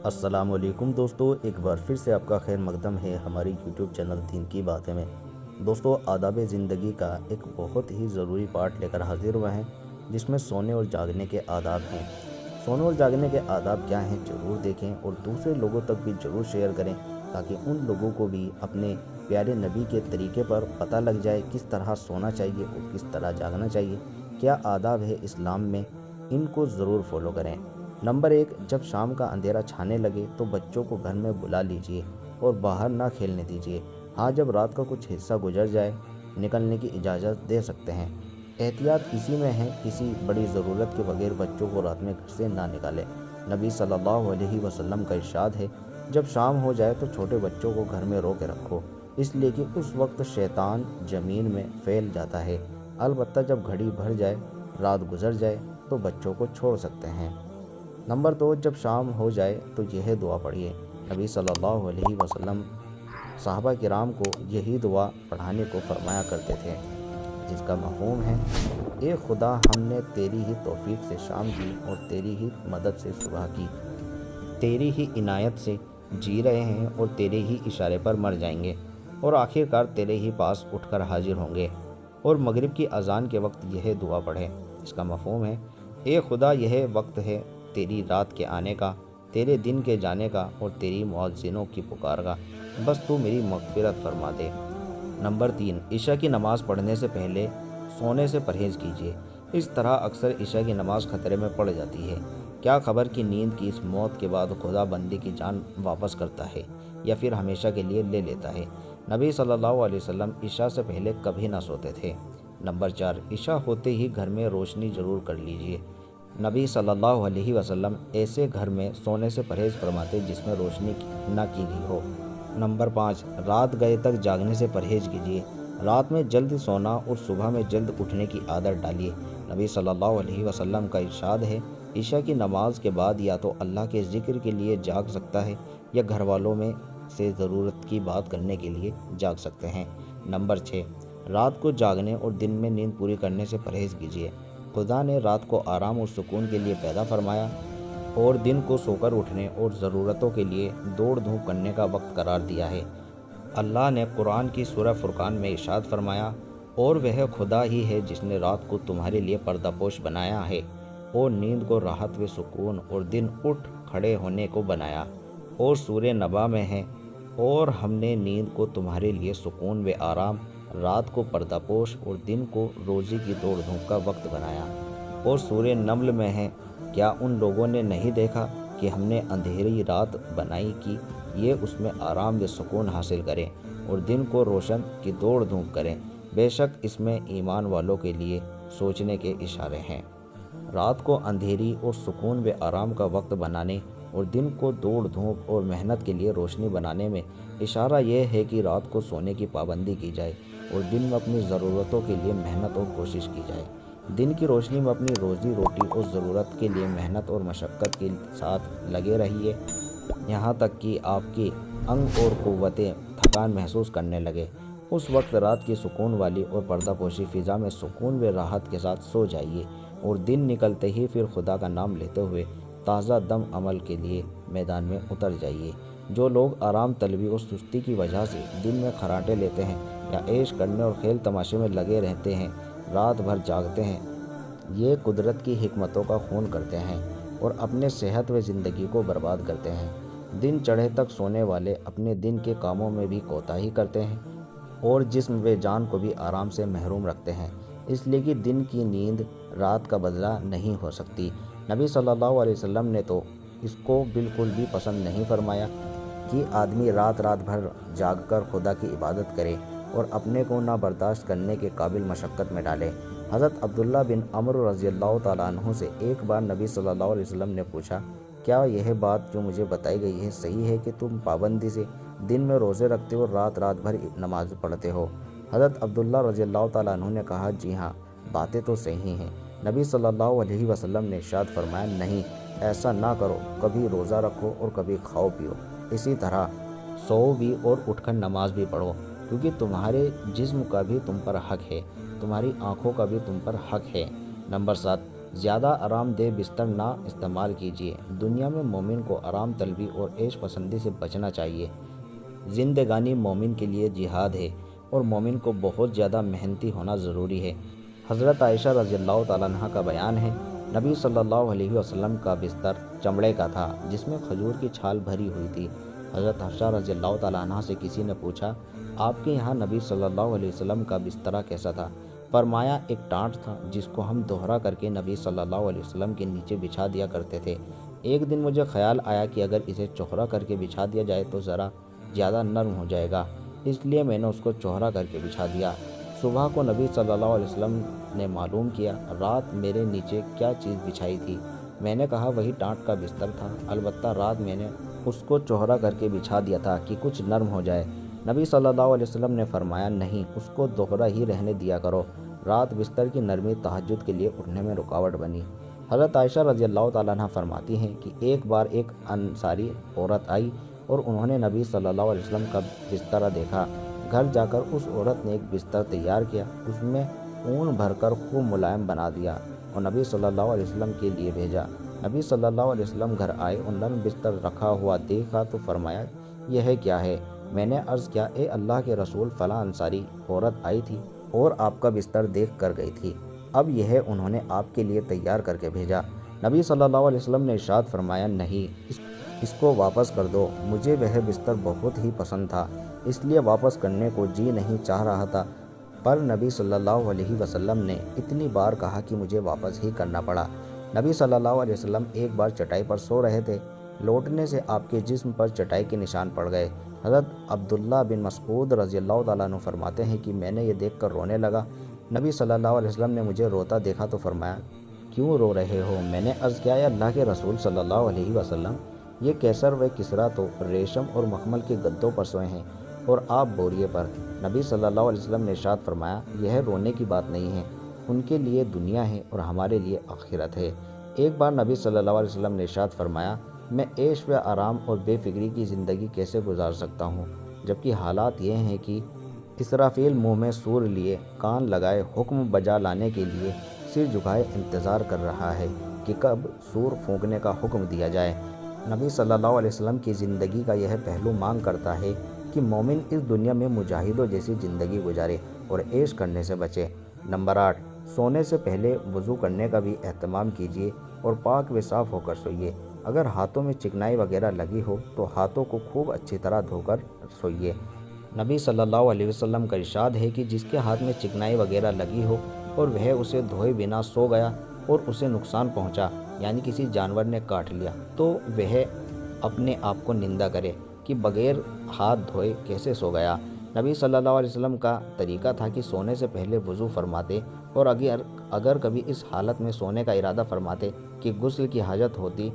السلام علیکم دوستو، ایک بار پھر سے آپ کا خیر مقدم ہے ہماری یوٹیوب چینل دین کی باتیں میں۔ دوستو، آداب زندگی کا ایک بہت ہی ضروری پارٹ لے کر حاضر ہوئے ہیں، جس میں سونے اور جاگنے کے آداب ہیں۔ سونے اور جاگنے کے آداب کیا ہیں ضرور دیکھیں اور دوسرے لوگوں تک بھی ضرور شیئر کریں، تاکہ ان لوگوں کو بھی اپنے پیارے نبی کے طریقے پر پتہ لگ جائے کس طرح سونا چاہیے اور کس طرح جاگنا چاہیے، کیا آداب ہے اسلام میں، ان کو ضرور فالو کریں۔ نمبر 1، جب شام کا اندھیرا چھانے لگے تو بچوں کو گھر میں بلا لیجئے اور باہر نہ کھیلنے دیجئے۔ ہاں، جب رات کا کچھ حصہ گزر جائے نکلنے کی اجازت دے سکتے ہیں۔ احتیاط اسی میں ہے، کسی بڑی ضرورت کے بغیر بچوں کو رات میں گھر سے نہ نکالیں۔ نبی صلی اللہ علیہ وسلم کا ارشاد ہے، جب شام ہو جائے تو چھوٹے بچوں کو گھر میں رو کے رکھو، اس لیے کہ اس وقت شیطان زمین میں پھیل جاتا ہے۔ البتہ جب گھڑی بھر جائے، رات گزر جائے تو بچوں کو چھوڑ سکتے ہیں۔ نمبر 2، جب شام ہو جائے تو یہ دعا پڑھیے۔ نبی صلی اللہ علیہ وسلم صحابہ کرام کو یہی دعا پڑھانے کو فرمایا کرتے تھے، جس کا مفہوم ہے: اے خدا، ہم نے تیری ہی توفیق سے شام کی اور تیری ہی مدد سے صبح کی، تیری ہی عنایت سے جی رہے ہیں اور تیرے ہی اشارے پر مر جائیں گے، اور آخر کار تیرے ہی پاس اٹھ کر حاضر ہوں گے۔ اور مغرب کی اذان کے وقت یہ دعا پڑھیں۔ اس کا مفہوم ہے: اے خدا، یہ وقت ہے تیری رات کے آنے کا، تیرے دن کے جانے کا اور تیری مؤذنوں کی پکار کا، بس تو میری مغفرت فرما دے۔ نمبر 3، عشاء کی نماز پڑھنے سے پہلے سونے سے پرہیز کیجیے۔ اس طرح اکثر عشاء کی نماز خطرے میں پڑ جاتی ہے۔ کیا خبر کہ نیند کی اس موت کے بعد خدا بندے کی جان واپس کرتا ہے یا پھر ہمیشہ کے لیے لے لیتا ہے۔ نبی صلی اللہ علیہ وسلم عشاء سے پہلے کبھی نہ سوتے تھے۔ نمبر 4، عشاء ہوتے ہی گھر میں روشنی ضرور کر لیجیے۔ نبی صلی اللہ علیہ وسلم ایسے گھر میں سونے سے پرہیز فرماتے جس میں روشنی نہ کی گئی ہو۔ نمبر 5، رات گئے تک جاگنے سے پرہیز کیجیے۔ رات میں جلد سونا اور صبح میں جلد اٹھنے کی عادت ڈالیے۔ نبی صلی اللہ علیہ وسلم کا ارشاد ہے، عشاء کی نماز کے بعد یا تو اللہ کے ذکر کے لیے جاگ سکتا ہے یا گھر والوں میں سے ضرورت کی بات کرنے کے لیے جاگ سکتے ہیں۔ نمبر 6، رات کو جاگنے اور دن میں نیند پوری کرنے سے پرہیز کیجیے۔ خدا نے رات کو آرام اور سکون کے لیے پیدا فرمایا اور دن کو سو کر اٹھنے اور ضرورتوں کے لیے دوڑ دھوپ کرنے کا وقت قرار دیا ہے۔ اللہ نے قرآن کی سورہ فرقان میں ارشاد فرمایا، اور وہ خدا ہی ہے جس نے رات کو تمہارے لیے پردہ پوش بنایا ہے اور نیند کو راحت و سکون اور دن اٹھ کھڑے ہونے کو بنایا۔ اور سورہ نبا میں ہے، اور ہم نے نیند کو تمہارے لیے سکون و آرام، رات کو پردہ پوش اور دن کو روزی کی دوڑ دھوپ کا وقت بنایا۔ اور سورہ نمل میں ہے، کیا ان لوگوں نے نہیں دیکھا کہ ہم نے اندھیری رات بنائی کہ یہ اس میں آرام و سکون حاصل کریں اور دن کو روشن کی دوڑ دھوپ کریں؟ بے شک اس میں ایمان والوں کے لیے سوچنے کے اشارے ہیں۔ رات کو اندھیری اور سکون و آرام کا وقت بنانے اور دن کو دوڑ دھوپ اور محنت کے لیے روشنی بنانے میں اشارہ یہ ہے کہ رات کو سونے کی پابندی کی جائے اور دن میں اپنی ضرورتوں کے لیے محنت اور کوشش کی جائے۔ دن کی روشنی میں اپنی روزی روٹی اور ضرورت کے لیے محنت اور مشقت کے ساتھ لگے رہیے، یہاں تک کہ آپ کی انگ اور قوتیں تھکان محسوس کرنے لگے۔ اس وقت رات کی سکون والی اور پردہ پوشی فضا میں سکون و راحت کے ساتھ سو جائیے اور دن نکلتے ہی پھر خدا کا نام لیتے ہوئے تازہ دم عمل کے لیے میدان میں اتر جائیے۔ جو لوگ آرام طلبی اور سستی کی وجہ سے دن میں خراٹے لیتے ہیں یا عیش کرنے اور کھیل تماشے میں لگے رہتے ہیں، رات بھر جاگتے ہیں، یہ قدرت کی حکمتوں کا خون کرتے ہیں اور اپنے صحت و زندگی کو برباد کرتے ہیں۔ دن چڑھے تک سونے والے اپنے دن کے کاموں میں بھی کوتاہی کرتے ہیں اور جسم و جان کو بھی آرام سے محروم رکھتے ہیں، اس لیے کہ دن کی نیند رات کا بدلہ نہیں ہو سکتی۔ نبی صلی اللہ علیہ وسلم نے تو اس کو بالکل بھی پسند نہیں فرمایا کہ آدمی رات بھر جاگ کر خدا کی عبادت کرے اور اپنے کو نہ برداشت کرنے کے قابل مشقت میں ڈالے۔ حضرت عبداللہ بن عمرو رضی اللہ تعالیٰ عنہ سے ایک بار نبی صلی اللہ علیہ وسلم نے پوچھا، کیا یہ بات جو مجھے بتائی گئی ہے صحیح ہے کہ تم پابندی سے دن میں روزے رکھتے ہو اور رات بھر نماز پڑھتے ہو؟ حضرت عبداللہ رضی اللہ تعالیٰ عنہ نے کہا، جی ہاں، باتیں تو صحیح ہیں۔ نبی صلی اللہ علیہ وسلم نے ارشاد فرمایا، نہیں، ایسا نہ کرو، کبھی روزہ رکھو اور کبھی کھاؤ پیو، اسی طرح سو بھی اور اٹھ کر نماز بھی پڑھو، کیونکہ تمہارے جسم کا بھی تم پر حق ہے، تمہاری آنکھوں کا بھی تم پر حق ہے۔ نمبر 7، زیادہ آرام دہ بستر نہ استعمال کیجیے۔ دنیا میں مومن کو آرام طلبی اور عیش پسندی سے بچنا چاہیے۔ زندگانی مومن کے لیے جہاد ہے اور مومن کو بہت زیادہ محنتی ہونا ضروری ہے۔ حضرت عائشہ رضی اللہ تعالیٰ عنہ کا بیان ہے، نبی صلی اللہ علیہ وسلم کا بستر چمڑے کا تھا جس میں کھجور کی چھال بھری ہوئی تھی۔ حضرت حفصہ رضی اللہ تعالیٰ عنہ سے کسی نے پوچھا، آپ کے یہاں نبی صلی اللہ علیہ وسلم کا بستر کیسا تھا؟ فرمایا، ایک ٹانٹ تھا جس کو ہم دوہرا کر کے نبی صلی اللہ علیہ وسلم کے نیچے بچھا دیا کرتے تھے۔ ایک دن مجھے خیال آیا کہ اگر اسے چوہرا کر کے بچھا دیا جائے تو ذرا زیادہ نرم ہو جائے گا، اس لیے میں نے اس کو چوہرا کر کے بچھا دیا۔ صبح کو نبی صلی اللہ علیہ وسلم نے معلوم کیا، رات میرے نیچے کیا چیز بچھائی تھی؟ میں نے کہا وہی ٹانٹ کا بستر تھا، البتہ رات میں نے اس کو چوہرا کر کے بچھا دیا تھا کہ کچھ نرم ہو جائے۔ نبی صلی اللہ علیہ وسلم نے فرمایا، نہیں، اس کو دوہرا ہی رہنے دیا کرو۔ رات بستر کی نرمی تہجد کے لیے اٹھنے میں رکاوٹ بنی۔ حضرت عائشہ رضی اللہ تعالیٰ عنہ فرماتی ہیں کہ ایک بار ایک انصاری عورت آئی اور انہوں نے نبی صلی اللہ علیہ وسلم کا بستر دیکھا۔ گھر جا کر اس عورت نے ایک بستر تیار کیا، اس میں اون بھر کر خوب ملائم بنا دیا اور نبی صلی اللہ علیہ وسلم کے لیے بھیجا۔ نبی صلی اللہ علیہ وسلم گھر آئے اور نرم بستر رکھا ہوا دیکھا تو فرمایا، یہ کیا ہے؟ میں نے عرض کیا، اے اللہ کے رسول، فلاں انصاری عورت آئی تھی اور آپ کا بستر دیکھ کر گئی تھی، اب یہ انہوں نے آپ کے لیے تیار کر کے بھیجا۔ نبی صلی اللہ علیہ وسلم نے ارشاد فرمایا، نہیں، اس کو واپس کر دو، مجھے وہ بستر بہت ہی پسند تھا، اس لیے واپس کرنے کو جی نہیں چاہ رہا تھا، پر نبی صلی اللہ علیہ وسلم نے اتنی بار کہا کہ مجھے واپس ہی کرنا پڑا۔ نبی صلی اللہ علیہ وسلم ایک بار چٹائی پر سو رہے تھے، لوٹنے سے آپ کے جسم پر چٹائی کے نشان پڑ گئے۔ حضرت عبداللہ بن مسعود رضی اللہ تعالیٰ عنہ فرماتے ہیں کہ میں نے یہ دیکھ کر رونے لگا۔ نبی صلی اللہ علیہ وسلم نے مجھے روتا دیکھا تو فرمایا، کیوں رو رہے ہو؟ میں نے عرض کیا، اے اللہ کے رسول صلی اللہ علیہ وسلم، یہ کیسر و کسریٰ تو ریشم اور مخمل کے گدوں پر سوئے ہیں اور آپ بوریے پر۔ نبی صلی اللہ علیہ وسلم نے ارشاد فرمایا، یہ رونے کی بات نہیں ہے، ان کے لیے دنیا ہے اور ہمارے لیے آخرت ہے۔ ایک بار نبی صلی اللہ علیہ وسلم نے ارشاد فرمایا، میں عیش و آرام اور بے فکری کی زندگی کیسے گزار سکتا ہوں، جبکہ حالات یہ ہیں کہ اسرافیل منہ میں سور لیے، کان لگائے، حکم بجا لانے کے لیے سر جھکائے انتظار کر رہا ہے کہ کب سور پھونکنے کا حکم دیا جائے۔ نبی صلی اللہ علیہ وسلم کی زندگی کا یہ پہلو مانگ کرتا ہے کہ مومن اس دنیا میں مجاہدوں جیسی زندگی گزارے اور عیش کرنے سے بچے۔ نمبر 8، سونے سے پہلے وضو کرنے کا بھی اہتمام کیجیے اور پاک و صاف ہو کر سوئیے۔ اگر ہاتھوں میں چکنائی وغیرہ لگی ہو تو ہاتھوں کو خوب اچھی طرح دھو کر سوئیے۔ نبی صلی اللہ علیہ وسلم کا ارشاد ہے کہ جس کے ہاتھ میں چکنائی وغیرہ لگی ہو اور وہ اسے دھوئے بنا سو گیا اور اسے نقصان پہنچا، یعنی کسی جانور نے کاٹ لیا، تو وہ اپنے آپ کو نندا کرے کہ بغیر ہاتھ دھوئے کیسے سو گیا۔ نبی صلی اللہ علیہ وسلم کا طریقہ تھا کہ سونے سے پہلے وضو فرماتے اور اگر کبھی اس حالت میں سونے کا ارادہ فرماتے کہ غسل کی حاجت ہوتی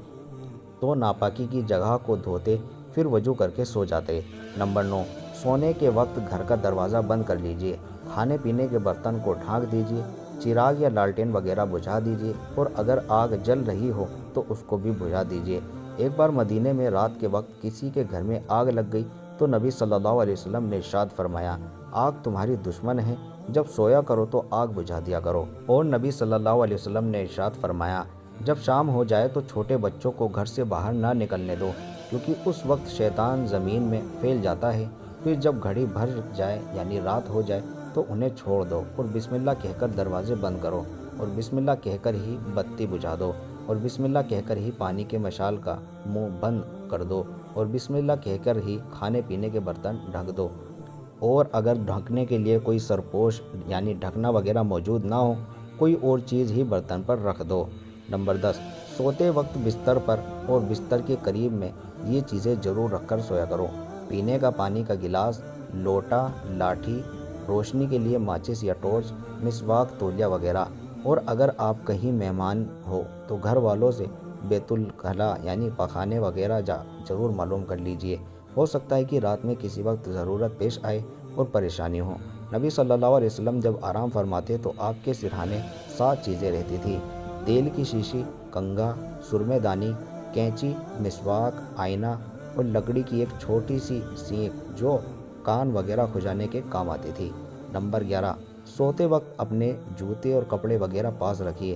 تو ناپاکی کی جگہ کو دھوتے، پھر وضو کر کے سو جاتے۔ نمبر 9، سونے کے وقت گھر کا دروازہ بند کر لیجیے، کھانے پینے کے برتن کو ڈھانک دیجیے، چراغ یا لالٹین وغیرہ بجھا دیجیے اور اگر آگ جل رہی ہو تو اس کو بھی بجھا دیجیے۔ ایک بار مدینے میں رات کے وقت کسی کے گھر میں آگ لگ گئی تو نبی صلی اللہ علیہ وسلم نے ارشاد فرمایا، آگ تمہاری دشمن ہے، جب سویا کرو تو آگ بجھا دیا کرو۔ اور نبی صلی اللہ علیہ وسلم نے ارشاد فرمایا، جب شام ہو جائے تو چھوٹے بچوں کو گھر سے باہر نہ نکلنے دو، کیونکہ اس وقت شیطان زمین میں پھیل جاتا ہے۔ پھر جب گھڑی بھر جائے یعنی رات ہو جائے تو انہیں چھوڑ دو اور بسم اللہ کہہ کر دروازے بند کرو اور بسم اللہ کہہ کر ہی بتی بجھا دو اور بسم اللہ کہہ کر ہی پانی کے مشال کا منہ بند کر دو اور بسم اللہ کہہ کر ہی کھانے پینے کے برتن ڈھک دو، اور اگر ڈھکنے کے لیے کوئی سرپوش یعنی ڈھکنا وغیرہ موجود نہ ہو، کوئی اور چیز ہی برتن پر رکھ دو۔ نمبر 10، سوتے وقت بستر پر اور بستر کے قریب میں یہ چیزیں ضرور رکھ کر سویا کرو: پینے کا پانی کا گلاس، لوٹا، لاٹھی، روشنی کے لیے ماچس یا ٹارچ، مسواک، تولیہ وغیرہ۔ اور اگر آپ کہیں مہمان ہو تو گھر والوں سے بیت الخلاء یعنی پخانے وغیرہ ضرور معلوم کر لیجئے، ہو سکتا ہے کہ رات میں کسی وقت ضرورت پیش آئے اور پریشانی ہو۔ نبی صلی اللہ علیہ وسلم جب آرام فرماتے تو آپ کے سرہانے 7 چیزیں رہتی تھیں: تیل کی شیشی، کنگھا، سرمے دانی، کینچی، مسواک، آئینہ اور لکڑی کی ایک چھوٹی سی سینق جو کان وغیرہ کھجانے کے کام آتی تھی۔ نمبر 11، سوتے وقت اپنے جوتے اور کپڑے وغیرہ پاس رکھیے،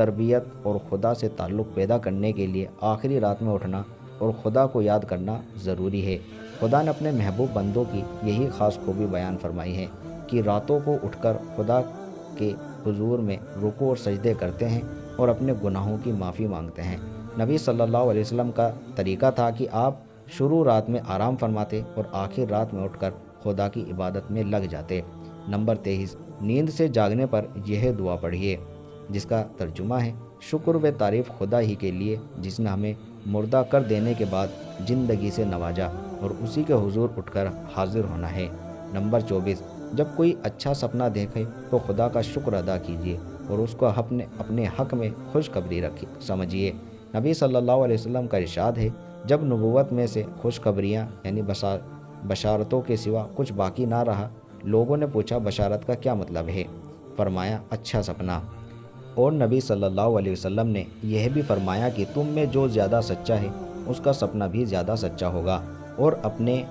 تربیت اور خدا سے تعلق پیدا کرنے کے لیے آخری رات میں اٹھنا اور خدا کو یاد کرنا ضروری ہے۔ خدا نے اپنے محبوب بندوں کی یہی خاص خوبی بیان فرمائی ہے کہ راتوں کو اٹھ کر خدا کے حضور میں رکوع اور سجدے کرتے ہیں اور اپنے گناہوں کی معافی مانگتے ہیں۔ نبی صلی اللہ علیہ وسلم کا طریقہ تھا کہ آپ شروع رات میں آرام فرماتے اور آخر رات میں اٹھ کر خدا کی عبادت میں لگ جاتے۔ نمبر 23، نیند سے جاگنے پر یہ دعا پڑھیے، جس کا ترجمہ ہے: شکر و تعریف خدا ہی کے لیے جس نے ہمیں مردہ کر دینے کے بعد زندگی سے نوازا اور اسی کے حضور اٹھ کر حاضر ہونا ہے۔ نمبر 24، جب کوئی اچھا سپنا دیکھے تو خدا کا شکر ادا کیجیے اور اس کو اپنے حق میں خوشخبری سمجھیے۔ نبی صلی اللہ علیہ وسلم کا ارشاد ہے، جب نبوت میں سے خوشخبریاں یعنی بشارتوں کے سوا کچھ باقی نہ رہا، لوگوں نے پوچھا بشارت کا کیا مطلب ہے؟ فرمایا اچھا سپنا۔ اور نبی صلی اللہ علیہ وسلم نے یہ بھی فرمایا کہ تم میں جو زیادہ سچا ہے اس کا سپنا بھی زیادہ سچا ہوگا، اور اپنے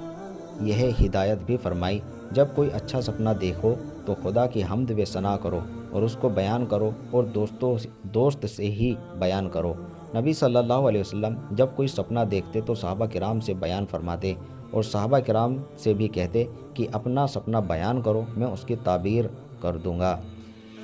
یہ ہدایت بھی فرمائی، جب کوئی اچھا سپنا دیکھو تو خدا کی حمد و ثنا کرو اور اس کو بیان کرو اور دوست سے ہی بیان کرو۔ نبی صلی اللہ علیہ وسلم جب کوئی سپنا دیکھتے تو صحابہ کرام سے بیان فرماتے اور صحابہ کرام سے بھی کہتے کہ اپنا سپنا بیان کرو، میں اس کی تعبیر کر دوں گا۔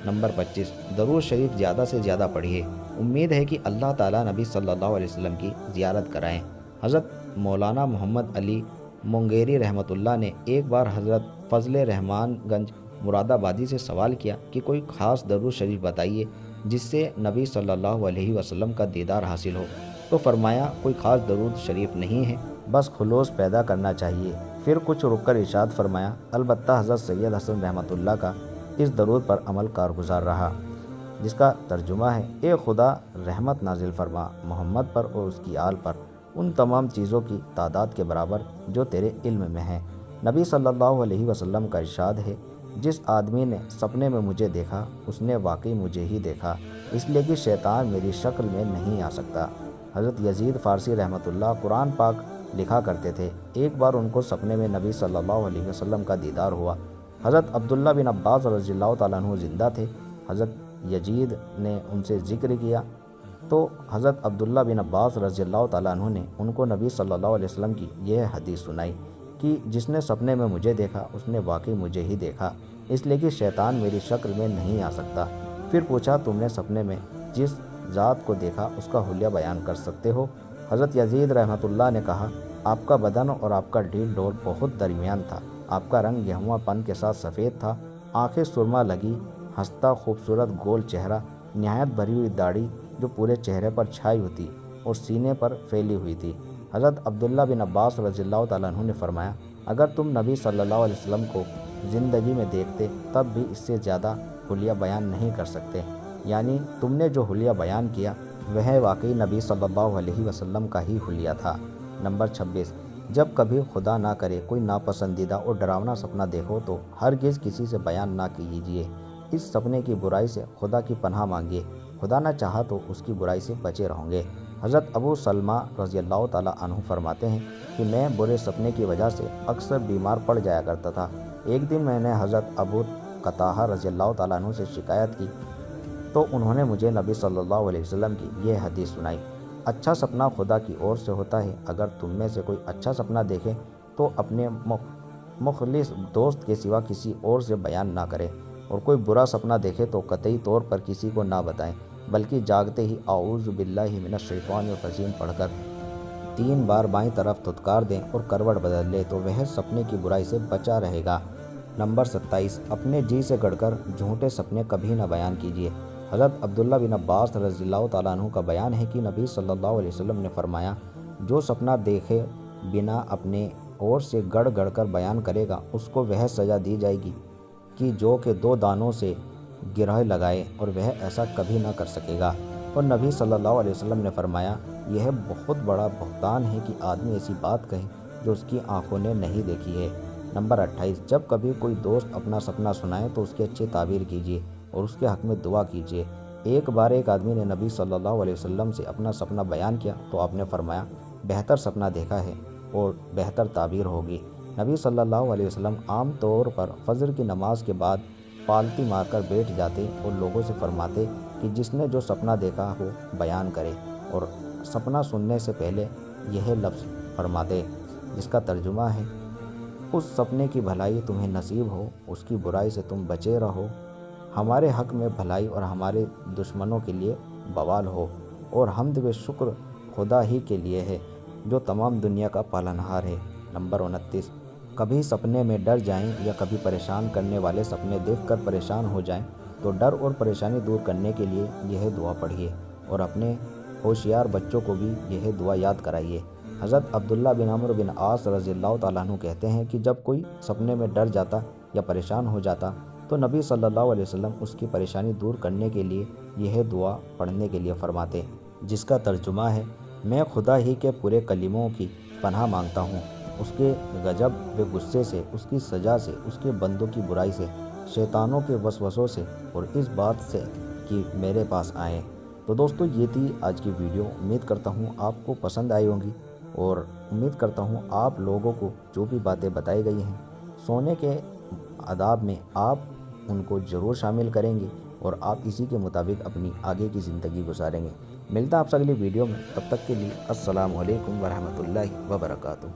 نمبر 25، درود شریف زیادہ سے زیادہ پڑھیے۔ امید ہے کہ اللہ تعالیٰ نبی صلی اللہ علیہ وسلم کی زیارت کرائیں۔ حضرت مولانا محمد علی مونگیری رحمۃ اللہ نے ایک بار حضرت فضل رحمان گنج مراد آبادی سے سوال کیا کہ کوئی خاص درود شریف بتائیے جس سے نبی صلی اللہ علیہ وسلم کا دیدار حاصل ہو، تو فرمایا کوئی خاص درود شریف نہیں ہے، بس خلوص پیدا کرنا چاہیے۔ پھر کچھ رک کر ارشاد فرمایا، البتہ حضرت سید حسن رحمۃ اللہ کا اس درود پر عمل کارگزار رہا، جس کا ترجمہ ہے: اے خدا رحمت نازل فرما محمد پر اور اس کی آل پر ان تمام چیزوں کی تعداد کے برابر جو تیرے علم میں ہیں۔ نبی صلی اللہ علیہ وسلم کا ارشاد ہے، جس آدمی نے سپنے میں مجھے دیکھا اس نے واقعی مجھے ہی دیکھا، اس لیے کہ شیطان میری شکل میں نہیں آ سکتا۔ حضرت یزید فارسی رحمۃ اللہ قرآن پاک لکھا کرتے تھے، ایک بار ان کو سپنے میں نبی صلی اللہ علیہ وسلم کا دیدار ہوا۔ حضرت عبداللہ بن عباس رضی اللہ تعالیٰ عنہ زندہ تھے۔ حضرت یزید نے ان سے ذکر کیا تو حضرت عبداللہ بن عباس رضی اللہ تعالیٰ عنہ نے ان کو نبی صلی اللہ علیہ وسلم کی یہ حدیث سنائی کہ جس نے سپنے میں مجھے دیکھا اس نے واقعی مجھے ہی دیکھا، اس لیے کہ شیطان میری شکل میں نہیں آ سکتا۔ پھر پوچھا، تم نے سپنے میں جس ذات کو دیکھا اس کا حلیہ بیان کر سکتے ہو؟ حضرت یزید رحمۃ اللہ نے کہا، آپ کا بدن اور آپ کا ڈھیل ڈھول بہت درمیان تھا، آپ کا رنگ گہواں پن کے ساتھ سفید تھا، آنکھیں سرما لگی، ہنستا خوبصورت گول چہرہ، نہایت بھری ہوئی داڑھی جو پورے چہرے پر چھائی ہوئی تھی اور سینے پر پھیلی ہوئی تھی۔ حضرت عبداللہ بن عباس رضی اللہ تعالیٰ عنہ نے فرمایا، اگر تم نبی صلی اللہ علیہ وسلم کو زندگی میں دیکھتے تب بھی اس سے زیادہ حلیہ بیان نہیں کر سکتے، یعنی تم نے جو حلیہ بیان کیا وہ واقعی نبی صلی اللہ علیہ وسلم کا ہی حلیہ تھا۔ نمبر 26، جب کبھی خدا نہ کرے کوئی ناپسندیدہ اور ڈراونا سپنا دیکھو تو ہرگز کسی سے بیان نہ کیجیے، اس سپنے کی برائی سے خدا کی پناہ مانگیے، خدا نہ چاہا تو اس کی برائی سے بچے رہوں گے۔ حضرت ابو سلمہ رضی اللہ تعالیٰ عنہ فرماتے ہیں کہ میں برے سپنے کی وجہ سے اکثر بیمار پڑ جایا کرتا تھا۔ ایک دن میں نے حضرت ابو قتادہ رضی اللہ تعالیٰ عنہ سے شکایت کی تو انہوں نے مجھے نبی صلی اللہ علیہ وسلم کی یہ حدیث سنائی، اچھا سپنا خدا کی اور سے ہوتا ہے، اگر تم میں سے کوئی اچھا سپنا دیکھے تو اپنے مخلص دوست کے سوا کسی اور سے بیان نہ کرے، اور کوئی برا سپنا دیکھے تو قطعی طور پر کسی کو نہ بتائیں، بلکہ جاگتے ہی اعوذ باللہ من الشیطان الرجیم پڑھ کر 3 بار بائیں طرف دھتکار دیں اور کروٹ بدل لے تو وہ سپنے کی برائی سے بچا رہے گا۔ نمبر 27، اپنے جی سے گڑھ کر جھوٹے سپنے کبھی نہ بیان کیجیے۔ حضرت عبداللہ بن عباس رضی اللہ تعالیٰ عنہ کا بیان ہے کہ نبی صلی اللہ علیہ وسلم نے فرمایا، جو سپنا دیکھے بنا اپنے اور سے گڑھ گڑھ کر بیان کرے گا اس کو وہ سزا دی جائے گی کہ جو کہ 2 دانوں سے گرہ لگائے، اور وہ ایسا کبھی نہ کر سکے گا۔ اور نبی صلی اللہ علیہ وسلم نے فرمایا، یہ بہت بڑا بہتان ہے کہ آدمی ایسی بات کہے جو اس کی آنکھوں نے نہیں دیکھی ہے۔ نمبر 28، جب کبھی کوئی دوست اپنا سپنا سنائے تو اس کی اچھی تعبیر کیجیے اور اس کے حق میں دعا کیجیے۔ ایک بار ایک آدمی نے نبی صلی اللہ علیہ وسلم سے اپنا سپنا بیان کیا تو آپ نے فرمایا، بہتر سپنا دیکھا ہے اور بہتر تعبیر ہوگی۔ نبی صلی اللہ علیہ وسلم عام طور پر فجر کی نماز کے بعد پالتی مار کر بیٹھ جاتے اور لوگوں سے فرماتے کہ جس نے جو سپنا دیکھا ہو بیان کرے اور سپنا سننے سے پہلے یہ لفظ فرما دے جس کا ترجمہ ہے: اس سپنے کی بھلائی تمہیں نصیب ہو، اس کی برائی سے تم بچے رہو، ہمارے حق میں بھلائی اور ہمارے دشمنوں کے لیے بوال ہو، اور حمد و شکر خدا ہی کے لیے ہے جو تمام دنیا کا پالنہار ہے۔ نمبر 29، کبھی سپنے میں ڈر جائیں یا کبھی پریشان کرنے والے سپنے دیکھ کر پریشان ہو جائیں تو ڈر اور پریشانی دور کرنے کے لیے یہ دعا پڑھیے اور اپنے ہوشیار بچوں کو بھی یہ دعا یاد کرائیے۔ حضرت عبداللہ بن عمرو بن عاص رضی اللہ تعالیٰ عنہ کہتے ہیں کہ جب کوئی سپنے میں ڈر جاتا یا پریشان ہو جاتا تو نبی صلی اللہ علیہ وسلم اس کی پریشانی دور کرنے کے لیے یہ دعا پڑھنے کے لیے فرماتے، جس کا ترجمہ ہے: میں خدا ہی کے پورے کلموں کی پناہ مانگتا ہوں، اس کے غضب و غصے سے، اس کی سزا سے، اس کے بندوں کی برائی سے، شیطانوں کے وسوسوں سے، اور اس بات سے کہ میرے پاس آئیں۔ تو دوستو یہ تھی آج کی ویڈیو۔ امید کرتا ہوں آپ کو پسند آئی ہوں گی، اور امید کرتا ہوں آپ لوگوں کو جو بھی باتیں بتائی گئی ہیں سونے کے آداب میں آپ ان کو ضرور شامل کریں گے اور آپ اسی کے مطابق اپنی آگے کی زندگی گزاریں گے۔ ملتا ہے آپ سے اگلی ویڈیو میں، تب تک کے لیے السلام علیکم ورحمۃ اللہ وبرکاتہ۔